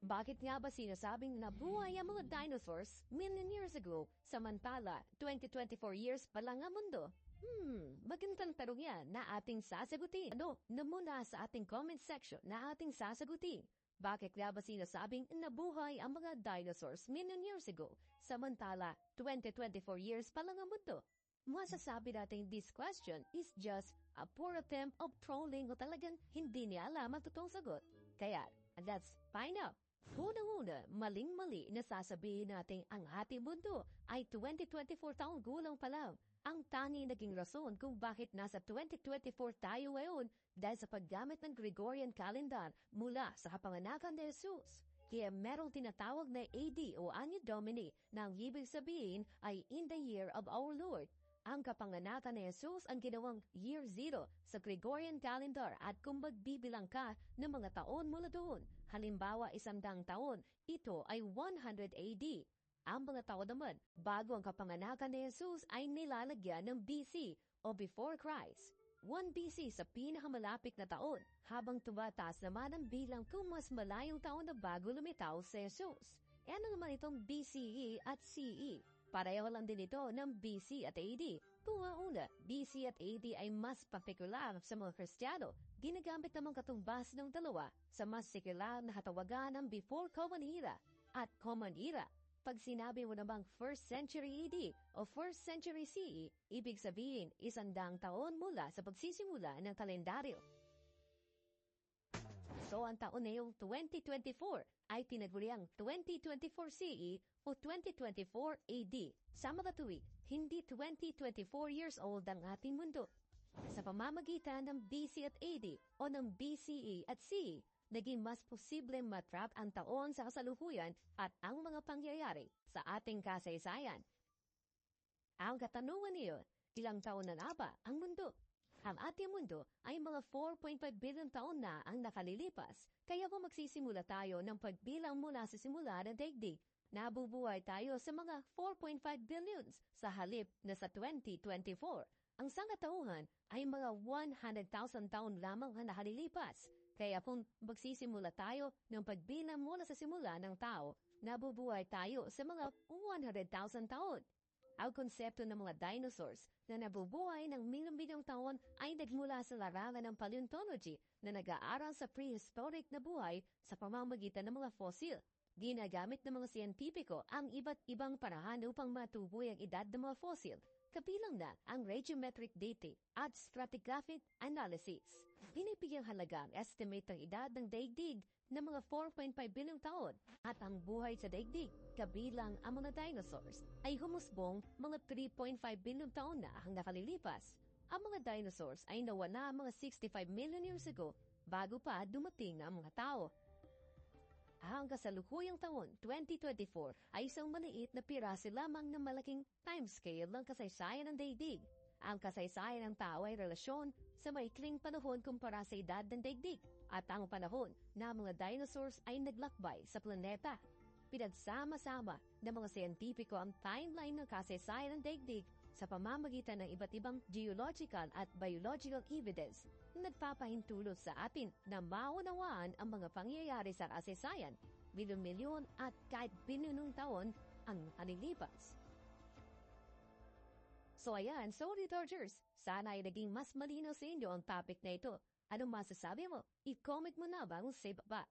Bakit nga ba sinasabing nabuhay ang mga dinosaurs million years ago, samantala 2024 years pa lang ang mundo? Magandang tanong yan na ating sasagutin. Muna sa ating comment section na ating sasagutin. Bakit nga ba sinasabing nabuhay ang mga dinosaurs million years ago, samantala 2024 years pa lang ang mundo? Masasabi natin this question is just a poor attempt of trolling o talagang hindi niya alam ang totoong sagot. Kaya, let's find out. Una-una, maling-mali na sasabihin natin ang ating mundo ay 2024 taong gulang pa lang. Ang tanging naging rason kung bakit nasa 2024 tayo ngayon dahil sa paggamit ng Gregorian calendar mula sa kapanganakan ni Jesus. Kaya merong tinatawag na AD o Anno Domini na ang ibig sabihin ay in the year of our Lord. Ang kapanganakan ni Jesus ang ginawang year zero sa Gregorian calendar at kung magbibilang ka ng mga taon mula doon, halimbawa 100 taon, ito ay 100 AD. Ang mga taon naman, bago ang kapanganakan ni Jesus ay nilalagyan ng BC o before Christ. 1 BC sa pinakamalapit na taon, habang tumataas naman ang bilang kung mas malayong taon na bago lumitaw si Jesus. Ano naman itong BCE at CE? Pareho lang din ito ng BC at AD. Una, BC at AD ay mas partikular sa mga Kristiyano. Ginagamit namang katumbas ng dalawa sa mas sekular na katawagan ng before Common Era at Common Era. Pag sinabi mo namang 1st century AD o 1st century CE, ibig sabihin 100 taon mula sa pagsisimula ng kalendaryo. So ang taon na yung 2024 ay tinaguriang 2024 CE o 2024 AD. Sa mga tuwid, hindi 2024 years old ang ating mundo. Sa pamamagitan ng BC at AD o ng BCE at CE, naging mas posible matrap ang taon sa kasalukuyan at ang mga pangyayari sa ating kasaysayan. Ang katanungan niyo, ilang taon na ba ang mundo? Ang ating mundo ay mga 4.5 billion taon na ang nakalilipas, kaya kung magsisimula tayo ng pagbilang mula sa simula ng daigdig, nabubuhay tayo sa mga 4.5 billions sa halip na sa 2024. Ang sangkatauhan ay mga 100,000 taon lamang ang nakalilipas, kaya kung magsisimula tayo ng pagbilang mula sa simula ng tao, nabubuhay tayo sa mga 100,000 taon. Ang konsepto ng mga dinosaurs na nabubuhay ng milyong-milyong taon ay nagmula sa larangan ng paleontology na nag-aaral sa prehistoric na buhay sa pamamagitan ng mga fossil. Ginagamit ng mga siyentipiko ang iba't ibang paraan upang matukoy ang edad ng mga fossil, kabilang na ang radiometric dating at stratigraphic analysis. Binibigyang halaga ang estimate ng edad ng daigdig na mga 4.5 bilyong taon at ang buhay sa daigdig, kabilang ang mga dinosaurs, ay humusbong mga 3.5 bilyong taon na ang nakalilipas. Ang mga dinosaurs ay nawala mga 65 million years ago bago pa dumating ang mga tao. Ang kasalukuyang taon, 2024, ay isang maliit na piraso lamang ng malaking timescale ng kasaysayan ng daigdig. Ang kasaysayan ng tao ay relasyon sa maikling panahon kumpara sa edad ng daigdig at ang panahon na mga dinosaurs ay naglakbay sa planeta. Pinagsama-sama ng mga siyentipiko ang timeline ng kasaysayan ng daigdig sa pamamagitan ng iba't ibang geological at biological evidence na nagpapahintulot sa atin na maunawaan ang mga pangyayari sa kasaysayan, milyon-milyon at kahit bilyonong taon ang nalilipas. So ayan, sorry Dodgers, sana ay naging mas malinaw sa inyo ang topic na ito. Anong masasabi mo? I-comment mo na bang sa baba.